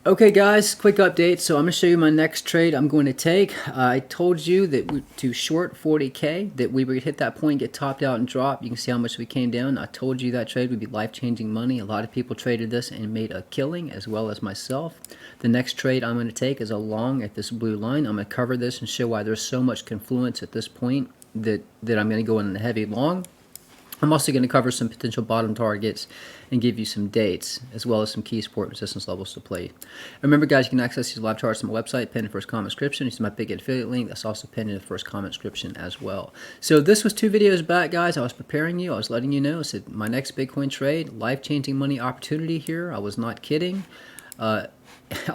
Okay guys, quick update. So I'm going to show you my next trade I'm going to take. I told you that to short 40K, that we would hit that point, get topped out and drop. You can see how much we came down. I told you that trade would be life-changing money. A lot of people traded this and made a killing, as well as myself. The next trade I'm going to take is a long at this blue line. I'm going to cover this and show why there's so much confluence at this point that I'm going to go in a heavy long. I'm also going to cover some potential bottom targets and give you some dates, as well as some key support resistance levels to play. And remember, guys, you can access these live charts on my website, pinned in the first comment description. Use my big affiliate link. That's also pinned in the first comment description as well. So this was 2 videos back, guys. I was preparing you. I was letting you know. I said my next Bitcoin trade, life-changing money opportunity here. I was not kidding. I'll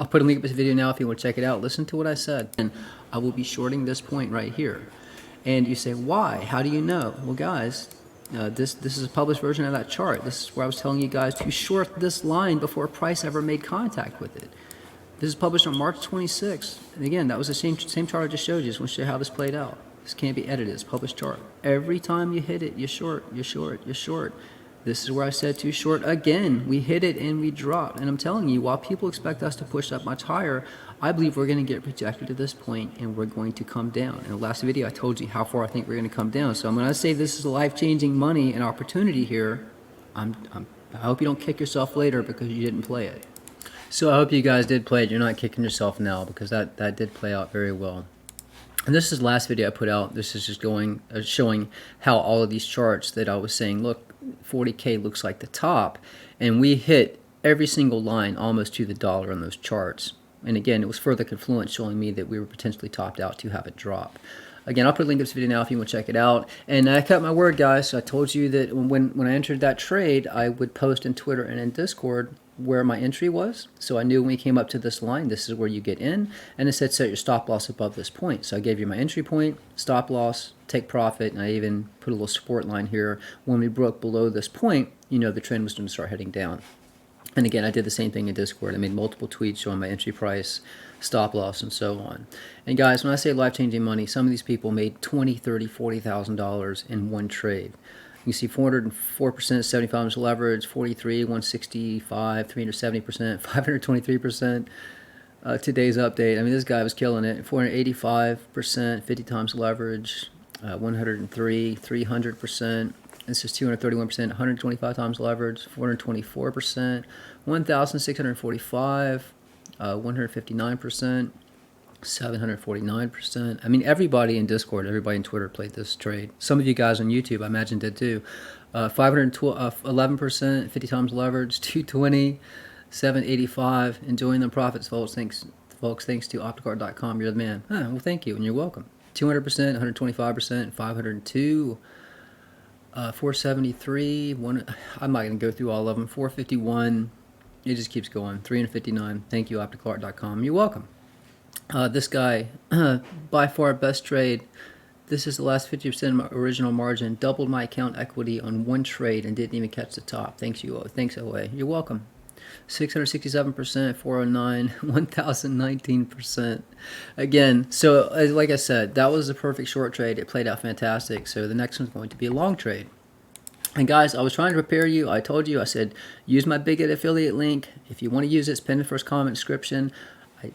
put a link up to this video now if you want to check it out. Listen to what I said. And I will be shorting this point right here. And you say, why? How do you know? Well, guys, this is a published version of that chart. This is where I was telling you guys to short this line before price ever made contact with it. This is published on March 26th. And again, that was the same chart I just showed you. Just want to show you how this played out. This can't be edited. It's a published chart. Every time you hit it, you short, you short, you short. This is where I said to short again. We hit it and we dropped. And I'm telling you, while people expect us to push up much higher, I believe we're going to get rejected at this point and we're going to come down. In the last video, I told you how far I think we're going to come down. So I'm going to say this is life-changing money and opportunity here. I hope you don't kick yourself later because you didn't play it. So I hope you guys did play it. You're not kicking yourself now because that did play out very well. And this is the last video I put out. This is just showing how all of these charts that I was saying, look, 40K looks like the top, and we hit every single line almost to the dollar on those charts. And again, it was further confluence showing me that we were potentially topped out to have it drop. Again, I'll put a link to this video now if you want to check it out. And I kept my word, guys. So I told you that when I entered that trade, I would post in Twitter and in Discord where my entry was. So I knew when we came up to this line, this is where you get in. And it said set your stop loss above this point. So I gave you my entry point, stop loss, take profit, and I even put a little support line here. When we broke below this point, you know the trend was going to start heading down. And again, I did the same thing in Discord. I made multiple tweets showing my entry price, stop loss, and so on. And guys, when I say life-changing money, some of these people made $20,000, $30,000, $40,000 in one trade. You see 404%, 75 leverage, 43, 165, 370%, 523%. Today's update, I mean, this guy was killing it. 485%, 50 times leverage, 103, 300%. This is 231%, 125 times leverage, 424%, 1,645, 159%, 749%. I mean, everybody in Discord, everybody in Twitter played this trade. Some of you guys on YouTube, I imagine, did too. 511%, 50 times leverage, 220, 785. Enjoying the profits, folks. Thanks to opticart.com. You're the man. Well, thank you, and you're welcome. 200%, 125%, 502. 473, I'm not going to go through all of them. 451, it just keeps going. 359, thank you, opticart.com. You're welcome. This guy, by far best trade. This is the last 50% of my original margin. Doubled my account equity on one trade and didn't even catch the top. Thanks, OA. You're welcome. 667%, 409, 1019%. Again, so like I said, that was a perfect short trade. It played out fantastic. So the next one's going to be a long trade. And guys, I was trying to prepare you. I told you, I said, use my Bigot affiliate link. If you want to use it, it's pinned in the first comment description.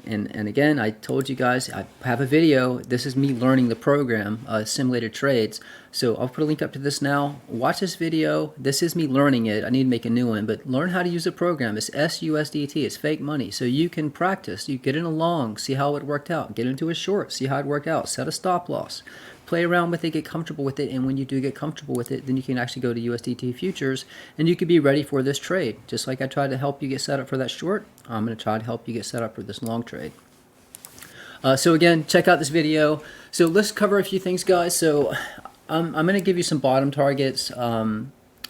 And again, I told you guys, I have a video. This is me learning the program, simulated trades. So I'll put a link up to this now. Watch this video. This is me learning it. I need to make a new one, but learn how to use the program. It's SUSDT. It's fake money. So you can practice. You get in a long, see how it worked out. Get into a short, see how it worked out. Set a stop loss. Play around with it, get comfortable with it, and when you do get comfortable with it, then you can actually go to USDT futures, and you can be ready for this trade. Just like I tried to help you get set up for that short, I'm going to try to help you get set up for this long trade. So again, check out this video. So let's cover a few things, guys. So I'm going to give you some bottom targets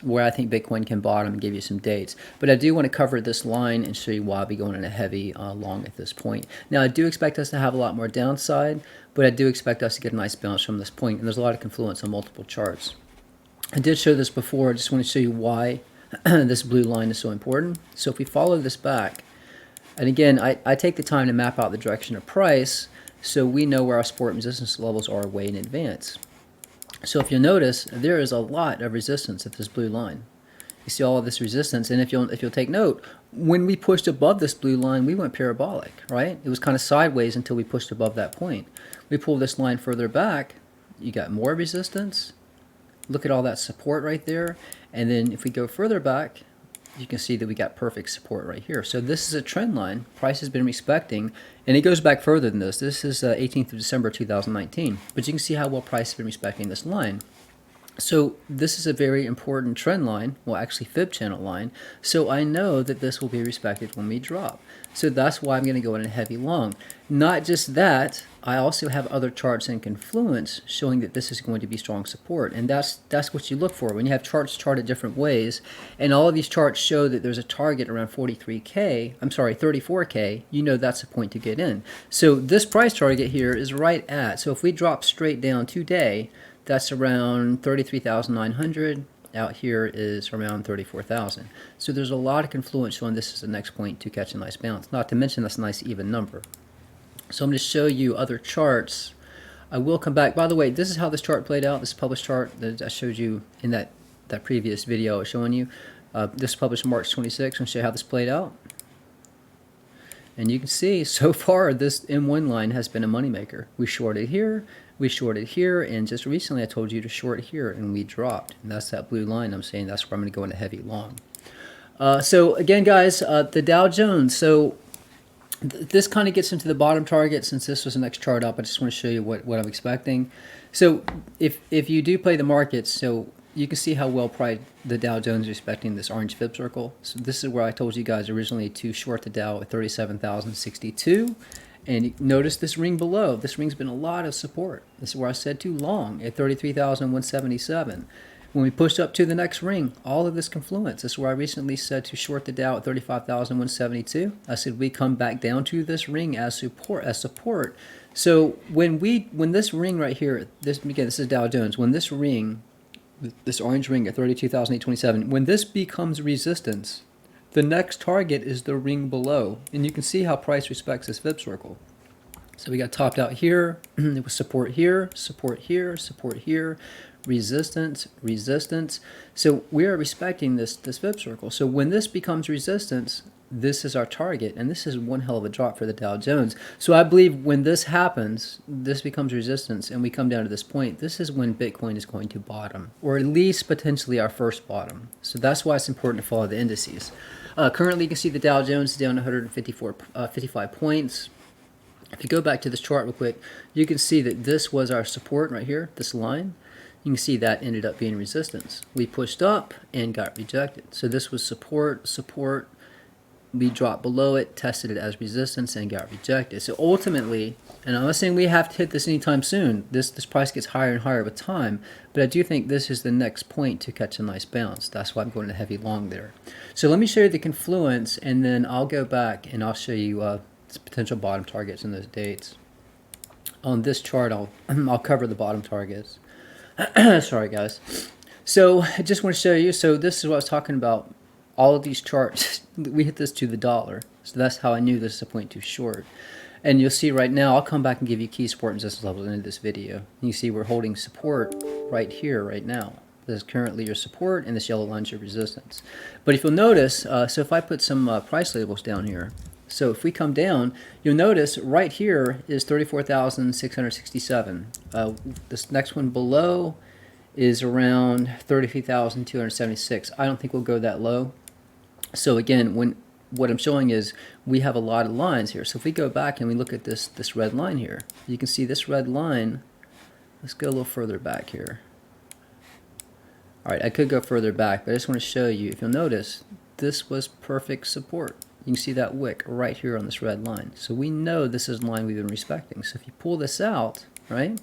where I think Bitcoin can bottom and give you some dates. But I do want to cover this line and show you why I'll be going in a heavy long at this point. Now, I do expect us to have a lot more downside, but I do expect us to get a nice bounce from this point, and there's a lot of confluence on multiple charts. I did show this before. I just want to show you why this blue line is so important. So if we follow this back, and again, I take the time to map out the direction of price so we know where our support and resistance levels are way in advance. So if you notice, there is a lot of resistance at this blue line. You see all of this resistance, and if you'll take note, when we pushed above this blue line, we went parabolic, right? It was kind of sideways until we pushed above that point. We pull this line further back, you got more resistance. Look at all that support right there, and then if we go further back, you can see that we got perfect support right here. So this is a trend line. Price has been respecting, and it goes back further than this. This is 18th of December 2019, but you can see how well price has been respecting this line. So this is a very important trend line, well actually fib channel line, so I know that this will be respected when we drop. So that's why I'm going to go in a heavy long. Not just that, I also have other charts in confluence showing that this is going to be strong support, and that's what you look for when you have charts charted different ways, and all of these charts show that there's a target around 34K, you know that's a point to get in. So this price target here is right at, so if we drop straight down today, that's around 33,900. Out here is around 34,000. So there's a lot of confluence showing this is the next point to catch a nice bounce. Not to mention that's a nice even number. So I'm going to show you other charts. I will come back. By the way, this is how this chart played out. This published chart that I showed you in that previous video I was showing you. This published March 26th. I'm going to show you how this played out. And you can see so far this M1 line has been a moneymaker. We shorted here, and just recently I told you to short here, and we dropped. And that's that blue line. I'm saying that's where I'm going to go into heavy long. So again, guys, the Dow Jones. So this kind of gets into the bottom target. Since this was the next chart up, I just want to show you what I'm expecting. So if you do play the markets, so you can see how well the Dow Jones is respecting this orange fib circle. So this is where I told you guys originally to short the Dow at 37,062. And notice this ring below. This ring's been a lot of support. This is where I said to long at 33,177. When we pushed up to the next ring, all of this confluence. This is where I recently said to short the Dow at 35,172. I said we come back down to this ring as support. So when this ring right here, this is Dow Jones. When this ring, this orange ring at 32,827, when this becomes resistance, the next target is the ring below, and you can see how price respects this fib circle. So we got topped out here, it was support here, support here, support here, resistance, resistance. So we are respecting this fib circle. So when this becomes resistance, this is our target, and this is one hell of a drop for the Dow Jones. So I believe when this happens, this becomes resistance, and we come down to this point, this is when Bitcoin is going to bottom, or at least potentially our first bottom. So that's why it's important to follow the indices. Currently, you can see the Dow Jones is down 55 points. If you go back to this chart real quick, you can see that this was our support right here, this line. You can see that ended up being resistance. We pushed up and got rejected. So this was support, support. We dropped below it, tested it as resistance, and got rejected. So ultimately, and I'm not saying we have to hit this anytime soon. This price gets higher and higher with time, but I do think this is the next point to catch a nice bounce. That's why I'm going to heavy long there. So let me show you the confluence, and then I'll go back and I'll show you potential bottom targets and those dates. On this chart, I'll cover the bottom targets. Sorry, guys. So I just want to show you. So this is what I was talking about. All of these charts, we hit this to the dollar. So that's how I knew this is a point too short. And you'll see right now, I'll come back and give you key support and resistance levels into this video. You see we're holding support right here, right now. This is currently your support, and this yellow line is your resistance. But if you'll notice, so if I put some price labels down here, so if we come down, you'll notice right here is 34,667. This next one below is around 33,276. I don't think we'll go that low. So again, what I'm showing is we have a lot of lines here. So if we go back and we look at this red line here, you can see this red line. Let's go a little further back here. All right, I could go further back, but I just want to show you, if you'll notice, this was perfect support. You can see that wick right here on this red line. So we know this is the line we've been respecting. So if you pull this out, right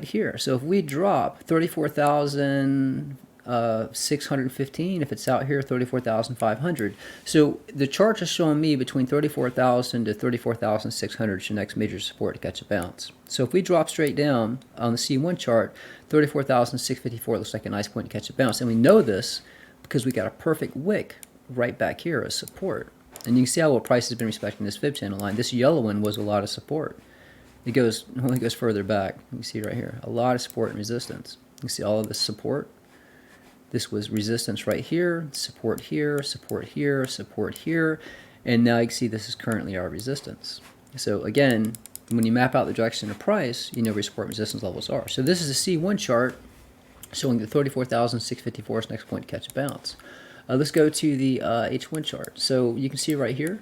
here. So if we drop 34,615, if it's out here, 34,500. So the chart is showing me between 34,000 to 34,600 is your next major support to catch a bounce. So if we drop straight down on the C1 chart, 34,654 looks like a nice point to catch a bounce. And we know this because we got a perfect wick right back here as support. And you can see how well price has been respecting this fib channel line. This yellow one was a lot of support. It only goes further back. You can see right here, a lot of support and resistance. You can see all of this support This was resistance right here, support here, support here, support here, and now you can see this is currently our resistance. So again, when you map out the direction of price, you know where your support and resistance levels are. So this is a C1 chart showing the 34,654 is next point to catch a bounce. Let's go to the H1 chart. So you can see right here,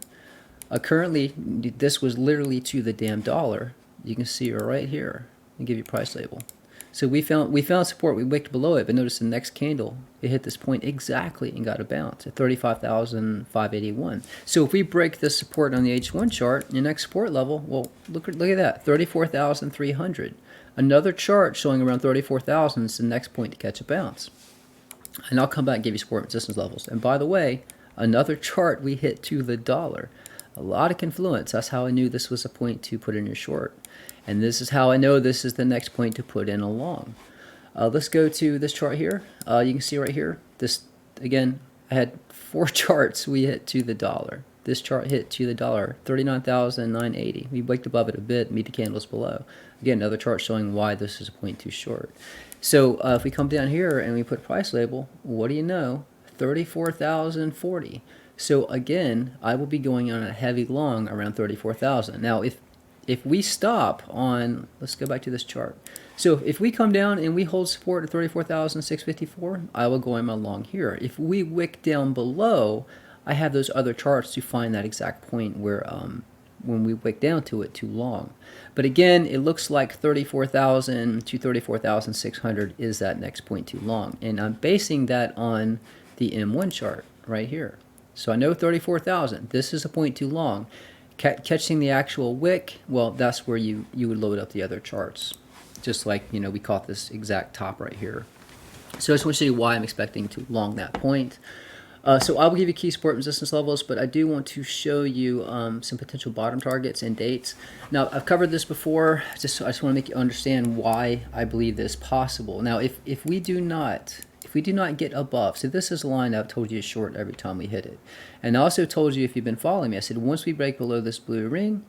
currently this was literally to the damn dollar. You can see right here. I'll give you a price label. So we found support, we wicked below it, but notice the next candle, it hit this point exactly and got a bounce at 35,581. So if we break this support on the H1 chart, your next support level, well, look at that, 34,300. Another chart showing around 34,000 is the next point to catch a bounce. And I'll come back and give you support and resistance levels. And by the way, another chart we hit to the dollar. A lot of confluence. That's how I knew this was a point to put in your short. And this is how I know this is the next point to put in a long. Let's go to this chart here. You can see right here, this, again, I had 4 charts we hit to the dollar. This chart hit to the dollar, 39,980. We wicked above it a bit, meet the candles below. Again, another chart showing why this is a point too short. So if we come down here and we put price label, what do you know? 34,040. So again, I will be going on a heavy long around 34,000. Now, if we stop on, let's go back to this chart. So if we come down and we hold support at 34,654, I will go in my long here. If we wick down below, I have those other charts to find that exact point where when we wick down to it too long. But again, it looks like 34,000 to 34,600 is that next point too long. And I'm basing that on the M1 chart right here. So I know 34,000, this is a point too long. Catching the actual wick, well, that's where you would load up the other charts. Just like, you know, we caught this exact top right here. So I just want to show you why I'm expecting to long that point. So I will give you key support and resistance levels, but I do want to show you some potential bottom targets and dates. Now, I've covered this before, I just want to make you understand why I believe this is possible. Now, if we do not get above, so this is a line I've told you is short every time we hit it. And I also told you, if you've been following me, I said once we break below this blue ring,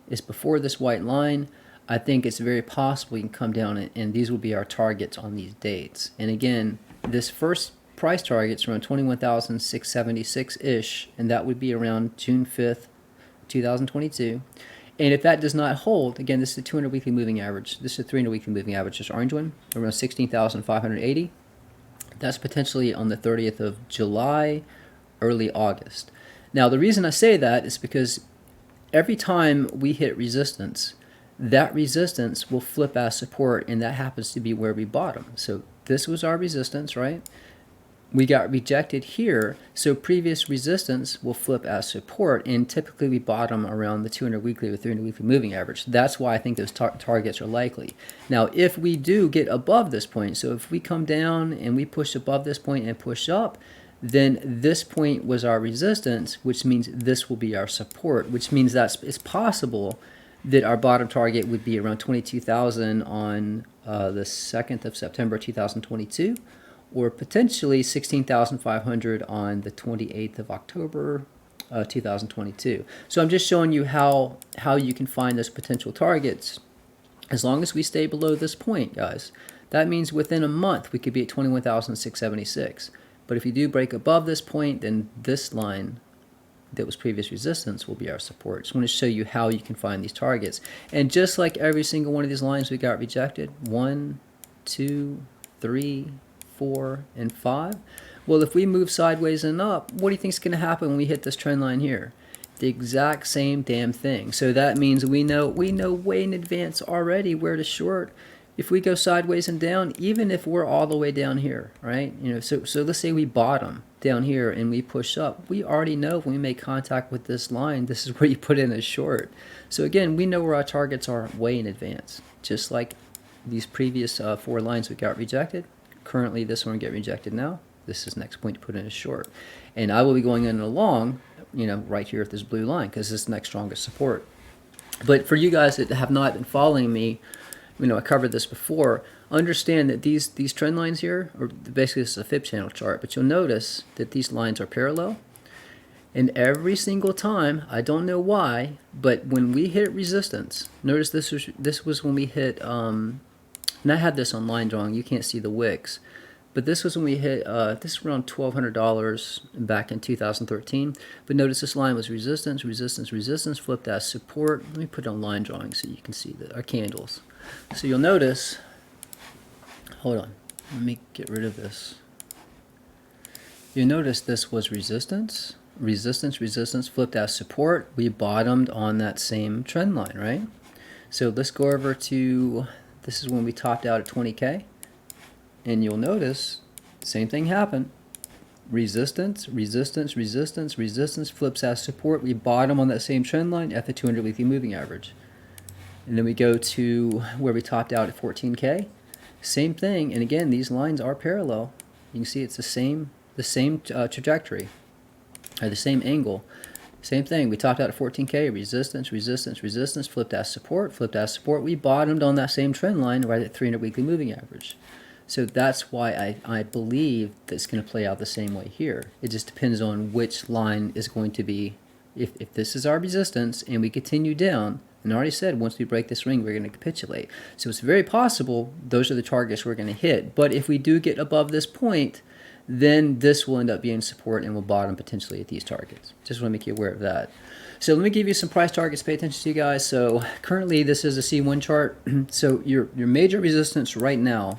it's before this white line, I think it's very possible we can come down and these will be our targets on these dates. And again, this first price target's around 21,676-ish, and that would be around June 5th, 2022. And if that does not hold, again, this is a 200 weekly moving average. This is a 300 weekly moving average, this orange one, around 16,580. That's potentially on the 30th of July, early August. Now, the reason I say that is because every time we hit resistance, that resistance will flip as support, and that happens to be where we bottom. So this was our resistance, right? We got rejected here, so previous resistance will flip as support, and typically we bottom around the 200 weekly or 300 weekly moving average. That's why I think those targets are likely. Now, if we do get above this point, so if we come down and we push above this point and push up, then this point was our resistance, which means this will be our support, which means that it's possible that our bottom target would be around 22,000 on the 2nd of September 2022, or potentially 16,500 on the 28th of October 2022. So I'm just showing you how you can find those potential targets. As long as we stay below this point, guys, that means within a month we could be at 21,676. But if you do break above this point, then this line that was previous resistance will be our support. Just want to show you how you can find these targets. And just like every single one of these lines we got rejected, 1, 2, 3, 4, and 5. Well, if we move sideways and up, what do you think is going to happen when we hit this trend line here? The exact same damn thing. So that means we know way in advance already where to short. If we go sideways and down, even if we're all the way down here, right? You know, so let's say we bottom down here and we push up. We already know when we make contact with this line, this is where you put in a short. So again, we know where our targets are way in advance. Just like these previous 4 lines we got rejected. Currently, this one will get rejected now. This is next point to put in a short. And I will be going in a long, you know, right here at this blue line because this is the next strongest support. But for you guys that have not been following me, you know, I covered this before, understand that these trend lines here, or basically this is a fib channel chart, but you'll notice that these lines are parallel. And every single time, I don't know why, but when we hit resistance, notice this was when we hit, and I had this on line drawing, you can't see the wicks, But this was when we hit, this is around $1,200 back in 2013. But notice this line was resistance, resistance, resistance, flipped as support. Let me put it on line drawing so you can see our candles. So you'll notice, hold on, let me get rid of this. You'll notice this was resistance, resistance, resistance, flipped as support. We bottomed on that same trend line, right? So let's go over to, this is when we topped out at 20K. And you'll notice, same thing happened. Resistance, resistance, resistance, resistance, flips as support. We bottom on that same trend line at the 200 weekly moving average. And then we go to where we topped out at 14K. Same thing, and again, these lines are parallel. You can see it's the same trajectory, or the same angle. Same thing, we topped out at 14K, resistance, resistance, resistance, flipped as support, flipped as support. We bottomed on that same trend line right at 300 weekly moving average. So that's why I believe that it's going to play out the same way here. It just depends on which line is going to be, if this is our resistance and we continue down, and I already said once we break this ring we're going to capitulate. So it's very possible those are the targets we're going to hit. But if we do get above this point, then this will end up being support and will bottom potentially at these targets. Just want to make you aware of that. So let me give you some price targets to pay attention to, you guys. So currently this is a C1 chart. So your major resistance right now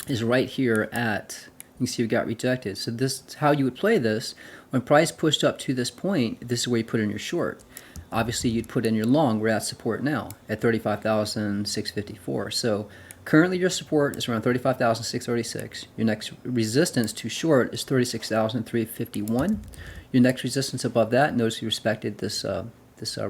is right here at, you can see we got rejected. So this is how you would play this. When price pushed up to this point, this is where you put in your short. Obviously you'd put in your long. We're at support now at 35,654. So currently your support is around 35,636. Your next resistance to short is 36,351. Your next resistance above that, notice we respected this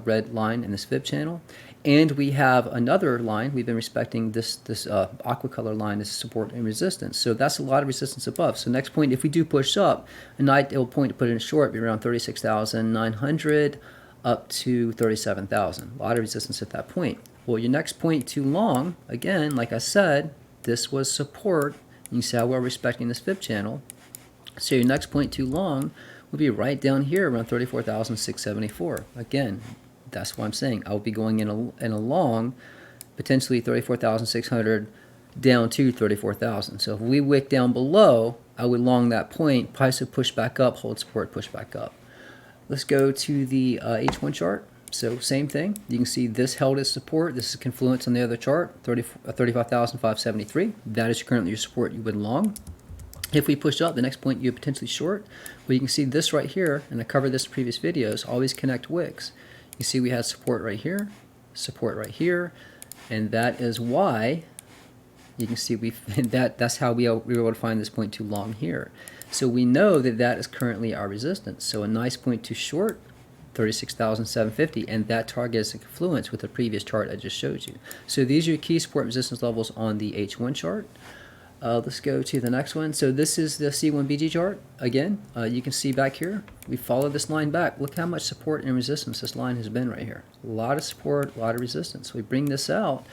red line in this fib channel. And we have another line, we've been respecting this aqua color line as support and resistance. So that's a lot of resistance above. So next point, if we do push up, an ideal point to put in short would be around 36,900 up to 37,000. A lot of resistance at that point. Well, your next point too long, again, like I said, this was support. You can see how we're respecting this fib channel. So your next point too long will be right down here around 34,674. Again, that's what I'm saying. I'll be going in a long, potentially 34,600 down to 34,000. So if we wick down below, I would long that point. Price would push back up, hold support, push back up. Let's go to the H1 chart. So same thing. You can see this held as support. This is confluence on the other chart, 35,573. That is currently your support you would long. If we push up, the next point you would potentially short. Well, you can see this right here, and I covered this in previous videos, always connect wicks. You see we had support right here, and that is why you can see that's how we were able to find this point too long here. So we know that that is currently our resistance. So a nice point to short, 36,750, and that target is in confluence with the previous chart I just showed you. So these are your key support resistance levels on the H1 chart. Let's go to the next one. So this is the C1BG chart. Again, you can see back here, we follow this line back. Look how much support and resistance this line has been right here. A lot of support, a lot of resistance. We bring this out.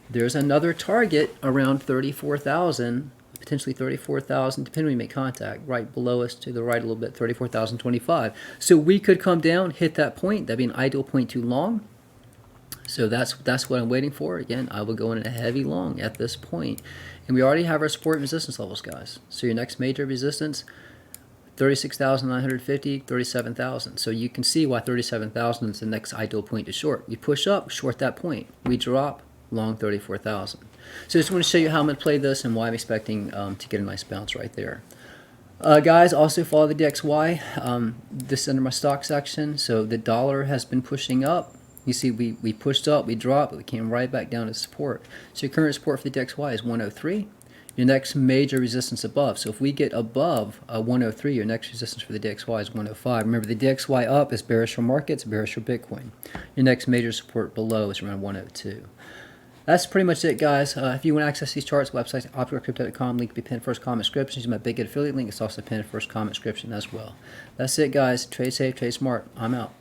There's another target around 34,000, potentially 34,000, depending when we make contact, right below us to the right a little bit, 34,025. So we could come down, hit that point. That'd be an ideal point too long. So that's what I'm waiting for. Again, I will go in a heavy long at this point. And we already have our support and resistance levels, guys. So your next major resistance, 36,950, 37,000. So you can see why 37,000 is the next ideal point to short. We push up, short that point. We drop, long 34,000. So I just want to show you how I'm going to play this and why I'm expecting to get a nice bounce right there. Guys, also follow the DXY. This is under my stock section. So the dollar has been pushing up. You see we pushed up, we dropped, but we came right back down to support. So your current support for the DXY is 103. Your next major resistance above. So if we get above 103, your next resistance for the DXY is 105. Remember, the DXY up is bearish for markets, bearish for Bitcoin. Your next major support below is around 102. That's pretty much it, guys. If you want to access these charts, website opticalcrypto.com, link will be pinned first comment description. Use my big affiliate link. It's also pinned first comment description as well. That's it, guys. Trade safe, trade smart. I'm out.